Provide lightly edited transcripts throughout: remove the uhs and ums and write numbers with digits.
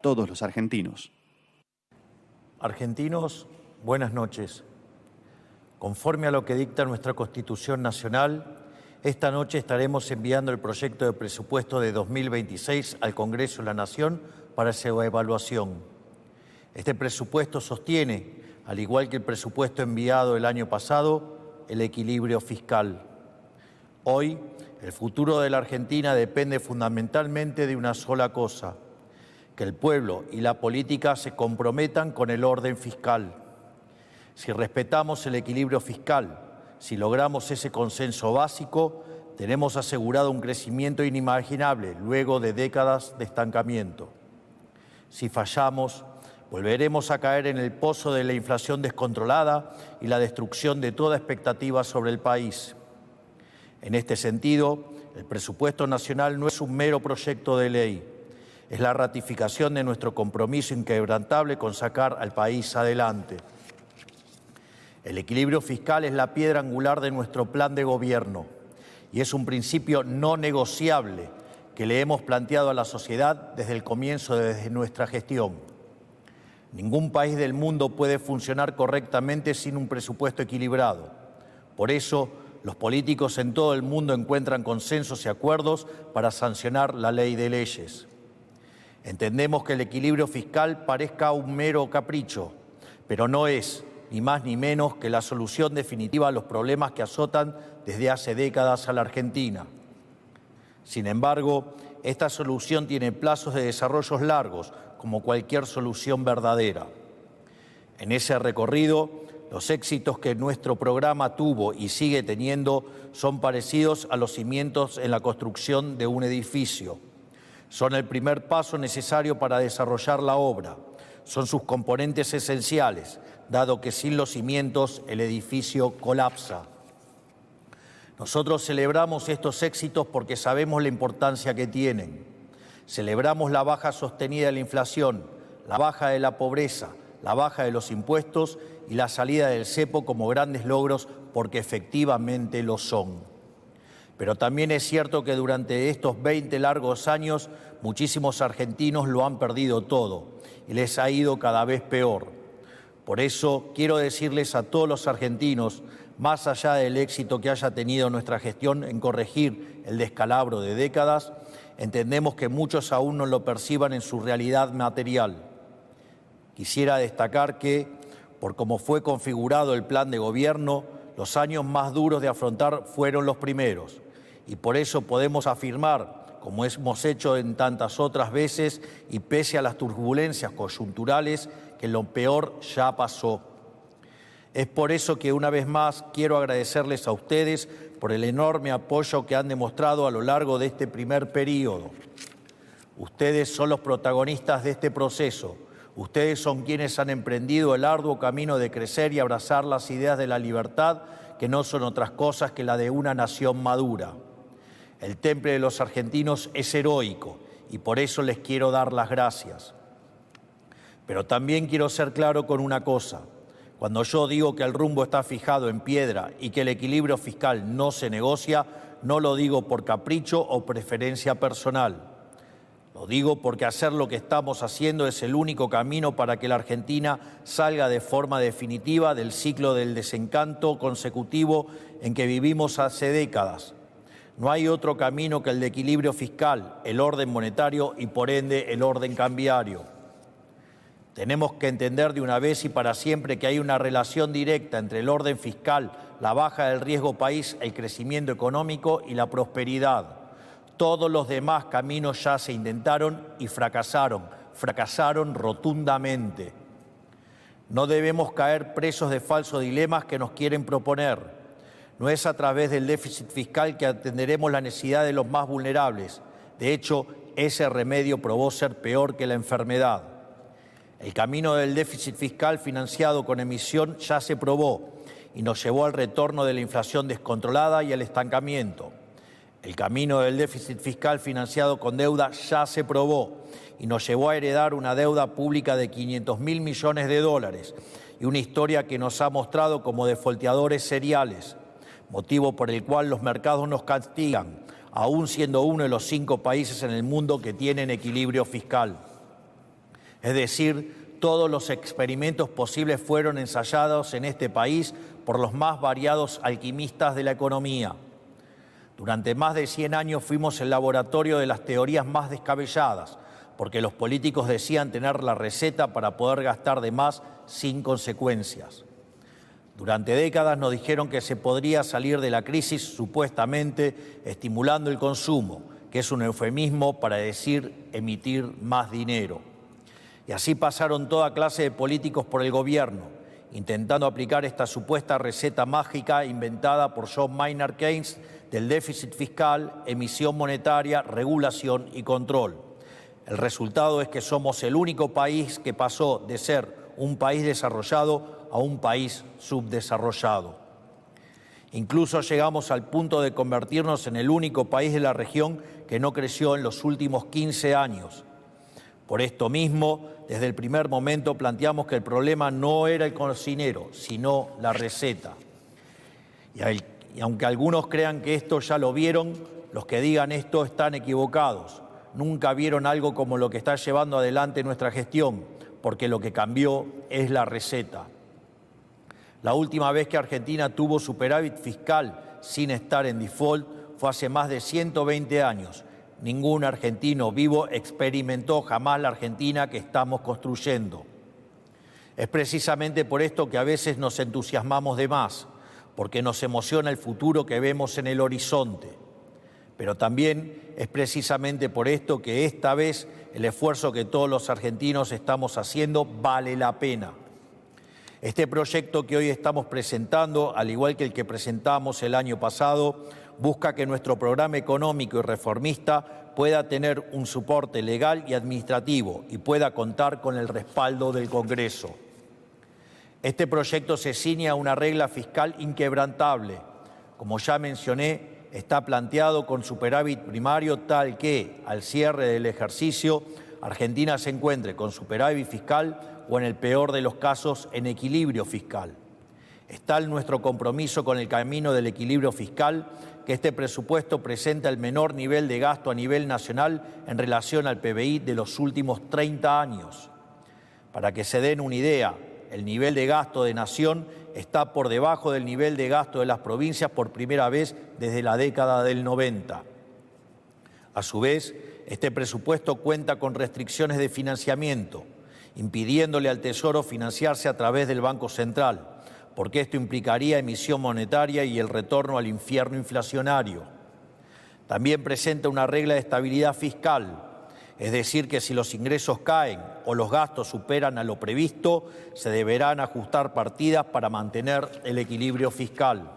todos los argentinos. Argentinos, buenas noches. Conforme a lo que dicta nuestra Constitución Nacional, esta noche estaremos enviando el proyecto de presupuesto de 2026 al Congreso de la Nación para su evaluación. Este presupuesto sostiene, al igual que el presupuesto enviado el año pasado, el equilibrio fiscal. Hoy, el futuro de la Argentina depende fundamentalmente de una sola cosa: que el pueblo y la política se comprometan con el orden fiscal. Si respetamos el equilibrio fiscal, si logramos ese consenso básico, tenemos asegurado un crecimiento inimaginable luego de décadas de estancamiento. Si fallamos, volveremos a caer en el pozo de la inflación descontrolada y la destrucción de toda expectativa sobre el país. En este sentido, el presupuesto nacional no es un mero proyecto de ley. Es la ratificación de nuestro compromiso inquebrantable con sacar al país adelante. El equilibrio fiscal es la piedra angular de nuestro plan de gobierno y es un principio no negociable que le hemos planteado a la sociedad desde el comienzo de nuestra gestión. Ningún país del mundo puede funcionar correctamente sin un presupuesto equilibrado. Por eso, los políticos en todo el mundo encuentran consensos y acuerdos para sancionar la ley de leyes. Entendemos que el equilibrio fiscal parezca un mero capricho, pero no es, ni más ni menos, que la solución definitiva a los problemas que azotan desde hace décadas a la Argentina. Sin embargo, esta solución tiene plazos de desarrollo largos, como cualquier solución verdadera. En ese recorrido, los éxitos que nuestro programa tuvo y sigue teniendo son parecidos a los cimientos en la construcción de un edificio. Son el primer paso necesario para desarrollar la obra. Son sus componentes esenciales, dado que sin los cimientos el edificio colapsa. Nosotros celebramos estos éxitos porque sabemos la importancia que tienen. Celebramos la baja sostenida de la inflación, la baja de la pobreza, la baja de los impuestos y la salida del cepo como grandes logros porque efectivamente lo son. Pero también es cierto que durante estos 20 largos años muchísimos argentinos lo han perdido todo y les ha ido cada vez peor. Por eso quiero decirles a todos los argentinos, más allá del éxito que haya tenido nuestra gestión en corregir el descalabro de décadas, entendemos que muchos aún no lo perciban en su realidad material. Quisiera destacar que, por cómo fue configurado el plan de gobierno, los años más duros de afrontar fueron los primeros. Y por eso podemos afirmar, como hemos hecho en tantas otras veces, y pese a las turbulencias coyunturales, que lo peor ya pasó. Es por eso que una vez más quiero agradecerles a ustedes por el enorme apoyo que han demostrado a lo largo de este primer periodo. Ustedes son los protagonistas de este proceso. Ustedes son quienes han emprendido el arduo camino de crecer y abrazar las ideas de la libertad, que no son otras cosas que la de una nación madura. El temple de los argentinos es heroico y por eso les quiero dar las gracias. Pero también quiero ser claro con una cosa. Cuando yo digo que el rumbo está fijado en piedra y que el equilibrio fiscal no se negocia, no lo digo por capricho o preferencia personal. Lo digo porque hacer lo que estamos haciendo es el único camino para que la Argentina salga de forma definitiva del ciclo del desencanto consecutivo en que vivimos hace décadas. No hay otro camino que el de equilibrio fiscal, el orden monetario y por ende el orden cambiario. Tenemos que entender de una vez y para siempre que hay una relación directa entre el orden fiscal, la baja del riesgo país, el crecimiento económico y la prosperidad. Todos los demás caminos ya se intentaron y fracasaron rotundamente. No debemos caer presos de falsos dilemas que nos quieren proponer. No es a través del déficit fiscal que atenderemos la necesidad de los más vulnerables. De hecho, ese remedio probó ser peor que la enfermedad. El camino del déficit fiscal financiado con emisión ya se probó y nos llevó al retorno de la inflación descontrolada y al estancamiento. El camino del déficit fiscal financiado con deuda ya se probó y nos llevó a heredar una deuda pública de 500.000 millones de dólares y una historia que nos ha mostrado como defolteadores seriales, motivo por el cual los mercados nos castigan, aún siendo uno de los 5 países en el mundo que tienen equilibrio fiscal. Es decir, todos los experimentos posibles fueron ensayados en este país por los más variados alquimistas de la economía. Durante más de 100 años fuimos el laboratorio de las teorías más descabelladas, porque los políticos decían tener la receta para poder gastar de más sin consecuencias. Durante décadas nos dijeron que se podría salir de la crisis supuestamente estimulando el consumo, que es un eufemismo para decir emitir más dinero. Y así pasaron toda clase de políticos por el gobierno, intentando aplicar esta supuesta receta mágica inventada por John Maynard Keynes del déficit fiscal, emisión monetaria, regulación y control. El resultado es que somos el único país que pasó de ser un país desarrollado a un país subdesarrollado. Incluso llegamos al punto de convertirnos en el único país de la región que no creció en los últimos 15 años. Por esto mismo, desde el primer momento planteamos que el problema no era el cocinero, sino la receta. Y aunque algunos crean que esto ya lo vieron, los que digan esto están equivocados. Nunca vieron algo como lo que está llevando adelante nuestra gestión, porque lo que cambió es la receta. La última vez que Argentina tuvo superávit fiscal sin estar en default fue hace más de 120 años. Ningún argentino vivo experimentó jamás la Argentina que estamos construyendo. Es precisamente por esto que a veces nos entusiasmamos de más, porque nos emociona el futuro que vemos en el horizonte. Pero también es precisamente por esto que esta vez el esfuerzo que todos los argentinos estamos haciendo vale la pena. Este proyecto que hoy estamos presentando, al igual que el que presentamos el año pasado, busca que nuestro programa económico y reformista pueda tener un soporte legal y administrativo y pueda contar con el respaldo del Congreso. Este proyecto se ciña a una regla fiscal inquebrantable. Como ya mencioné, está planteado con superávit primario tal que, al cierre del ejercicio, Argentina se encuentre con superávit fiscal o, en el peor de los casos, en equilibrio fiscal. Es tal nuestro compromiso con el camino del equilibrio fiscal que este presupuesto presenta el menor nivel de gasto a nivel nacional en relación al PBI de los últimos 30 años. Para que se den una idea, el nivel de gasto de nación está por debajo del nivel de gasto de las provincias por primera vez desde la década del 90. A su vez, este presupuesto cuenta con restricciones de financiamiento, impidiéndole al Tesoro financiarse a través del Banco Central, porque esto implicaría emisión monetaria y el retorno al infierno inflacionario. También presenta una regla de estabilidad fiscal, es decir, que si los ingresos caen o los gastos superan a lo previsto, se deberán ajustar partidas para mantener el equilibrio fiscal.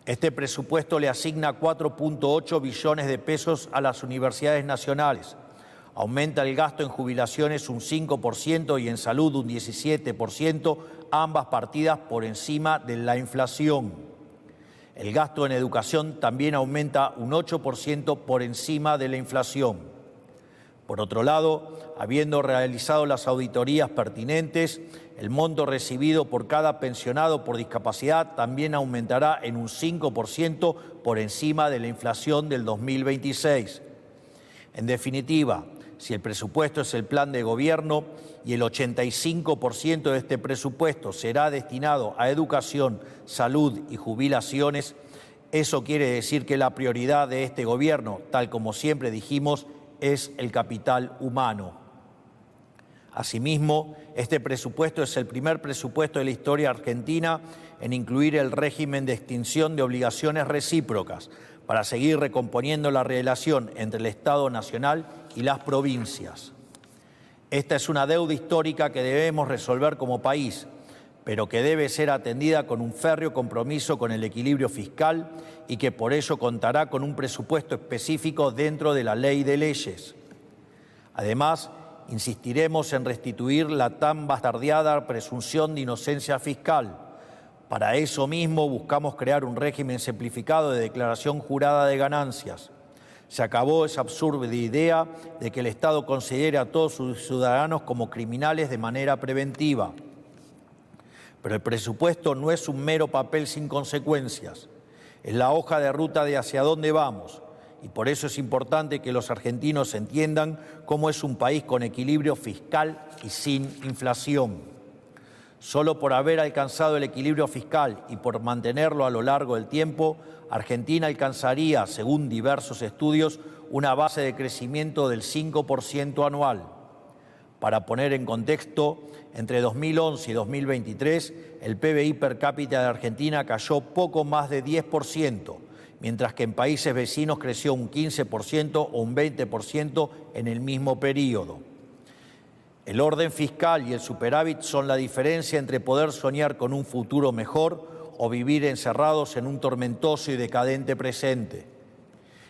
Este presupuesto le asigna 4.8 billones de pesos a las universidades nacionales. Aumenta el gasto en jubilaciones un 5% y en salud un 17%, ambas partidas por encima de la inflación. El gasto en educación también aumenta un 8% por encima de la inflación. Por otro lado, habiendo realizado las auditorías pertinentes, el monto recibido por cada pensionado por discapacidad también aumentará en un 5% por encima de la inflación del 2026. En definitiva, si el presupuesto es el plan de gobierno y el 85% de este presupuesto será destinado a educación, salud y jubilaciones, eso quiere decir que la prioridad de este gobierno, tal como siempre dijimos, es el capital humano. Asimismo, este presupuesto es el primer presupuesto de la historia argentina en incluir el régimen de extinción de obligaciones recíprocas para seguir recomponiendo la relación entre el Estado Nacional y las provincias. Esta es una deuda histórica que debemos resolver como país, pero que debe ser atendida con un férreo compromiso con el equilibrio fiscal y que por ello contará con un presupuesto específico dentro de la ley de leyes. Además, insistiremos en restituir la tan bastardeada presunción de inocencia fiscal. Para eso mismo buscamos crear un régimen simplificado de declaración jurada de ganancias. Se acabó esa absurda idea de que el Estado considere a todos sus ciudadanos como criminales de manera preventiva. Pero el presupuesto no es un mero papel sin consecuencias. Es la hoja de ruta de hacia dónde vamos. y por eso es importante que los argentinos entiendan cómo es un país con equilibrio fiscal y sin inflación. Solo por haber alcanzado el equilibrio fiscal y por mantenerlo a lo largo del tiempo, Argentina alcanzaría, según diversos estudios, una base de crecimiento del 5% anual. Para poner en contexto, entre 2011 y 2023, el PBI per cápita de Argentina cayó poco más de 10%, mientras que en países vecinos creció un 15% o un 20% en el mismo periodo. El orden fiscal y el superávit son la diferencia entre poder soñar con un futuro mejor o vivir encerrados en un tormentoso y decadente presente.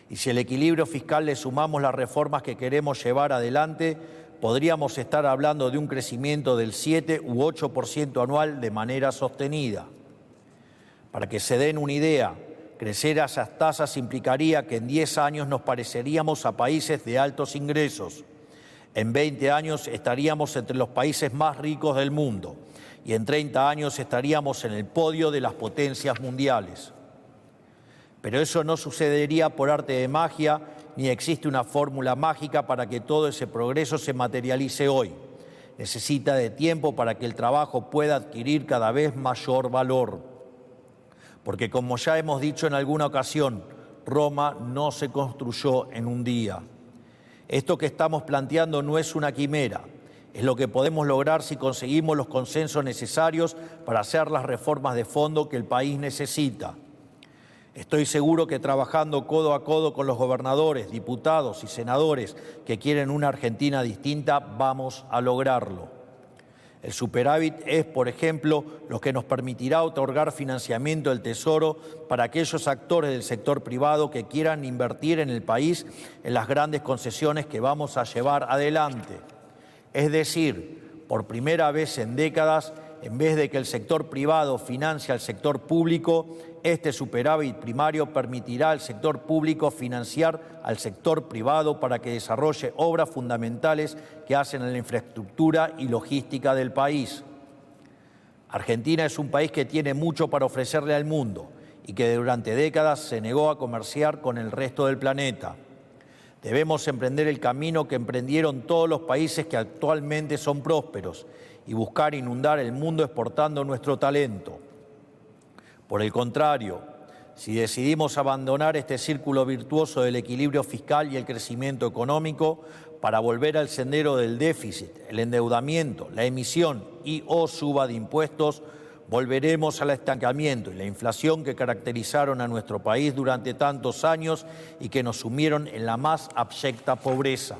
Y si al equilibrio fiscal le sumamos las reformas que queremos llevar adelante, podríamos estar hablando de un crecimiento del 7 u 8% anual de manera sostenida. Para que se den una idea, crecer a esas tasas implicaría que en 10 años nos pareceríamos a países de altos ingresos. En 20 años estaríamos entre los países más ricos del mundo y en 30 años estaríamos en el podio de las potencias mundiales. Pero eso no sucedería por arte de magia, ni existe una fórmula mágica para que todo ese progreso se materialice hoy. Necesita de tiempo para que el trabajo pueda adquirir cada vez mayor valor. Porque como ya hemos dicho en alguna ocasión, Roma no se construyó en un día. Esto que estamos planteando no es una quimera, es lo que podemos lograr si conseguimos los consensos necesarios para hacer las reformas de fondo que el país necesita. Estoy seguro que trabajando codo a codo con los gobernadores, diputados y senadores que quieren una Argentina distinta, vamos a lograrlo. El superávit es, por ejemplo, lo que nos permitirá otorgar financiamiento del Tesoro para aquellos actores del sector privado que quieran invertir en el país en las grandes concesiones que vamos a llevar adelante. Es decir, por primera vez en décadas, en vez de que el sector privado financie al sector público, este superávit primario permitirá al sector público financiar al sector privado para que desarrolle obras fundamentales que hacen en la infraestructura y logística del país. Argentina es un país que tiene mucho para ofrecerle al mundo y que durante décadas se negó a comerciar con el resto del planeta. Debemos emprender el camino que emprendieron todos los países que actualmente son prósperos y buscar inundar el mundo exportando nuestro talento. Por el contrario, si decidimos abandonar este círculo virtuoso del equilibrio fiscal y el crecimiento económico para volver al sendero del déficit, el endeudamiento, la emisión y o suba de impuestos, volveremos al estancamiento y la inflación que caracterizaron a nuestro país durante tantos años y que nos sumieron en la más abyecta pobreza.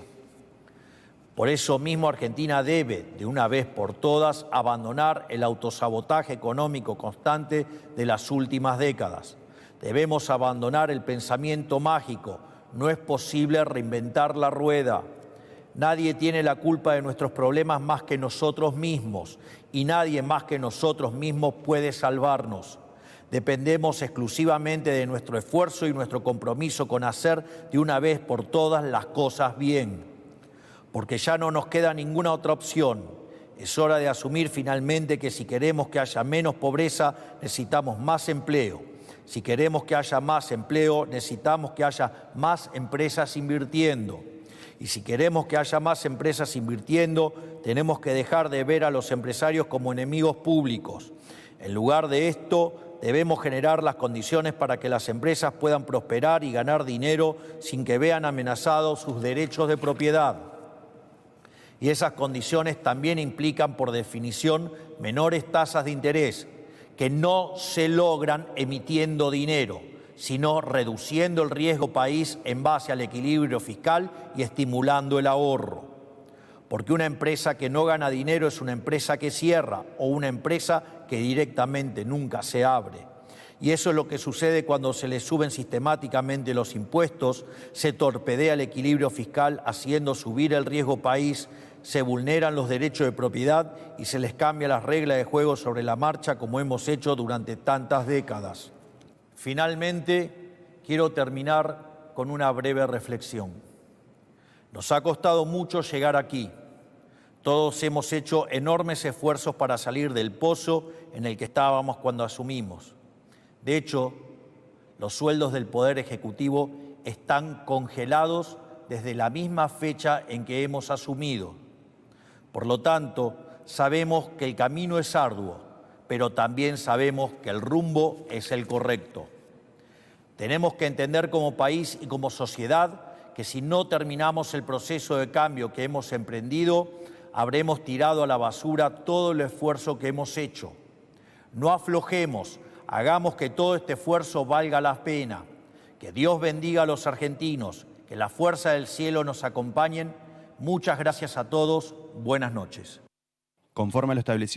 Por eso mismo Argentina debe, de una vez por todas, abandonar el autosabotaje económico constante de las últimas décadas. Debemos abandonar el pensamiento mágico. No es posible reinventar la rueda. Nadie tiene la culpa de nuestros problemas más que nosotros mismos y nadie más que nosotros mismos puede salvarnos. Dependemos exclusivamente de nuestro esfuerzo y nuestro compromiso con hacer de una vez por todas las cosas bien. Porque ya no nos queda ninguna otra opción. Es hora de asumir finalmente que si queremos que haya menos pobreza, necesitamos más empleo. Si queremos que haya más empleo, necesitamos que haya más empresas invirtiendo. Y si queremos que haya más empresas invirtiendo, tenemos que dejar de ver a los empresarios como enemigos públicos. En lugar de esto, debemos generar las condiciones para que las empresas puedan prosperar y ganar dinero sin que vean amenazados sus derechos de propiedad. Y esas condiciones también implican, por definición, menores tasas de interés, que no se logran emitiendo dinero, sino reduciendo el riesgo país en base al equilibrio fiscal y estimulando el ahorro. Porque una empresa que no gana dinero es una empresa que cierra o una empresa que directamente nunca se abre. Y eso es lo que sucede cuando se le suben sistemáticamente los impuestos, se torpedea el equilibrio fiscal haciendo subir el riesgo país, se vulneran los derechos de propiedad y se les cambia las reglas de juego sobre la marcha como hemos hecho durante tantas décadas. Finalmente, quiero terminar con una breve reflexión. Nos ha costado mucho llegar aquí. Todos hemos hecho enormes esfuerzos para salir del pozo en el que estábamos cuando asumimos. De hecho, los sueldos del Poder Ejecutivo están congelados desde la misma fecha en que hemos asumido. Por lo tanto, sabemos que el camino es arduo, pero también sabemos que el rumbo es el correcto. Tenemos que entender como país y como sociedad que si no terminamos el proceso de cambio que hemos emprendido, habremos tirado a la basura todo el esfuerzo que hemos hecho. No aflojemos, hagamos que todo este esfuerzo valga la pena. Que Dios bendiga a los argentinos, que la fuerza del cielo nos acompañen. Muchas gracias a todos, buenas noches. Conforme a lo establecido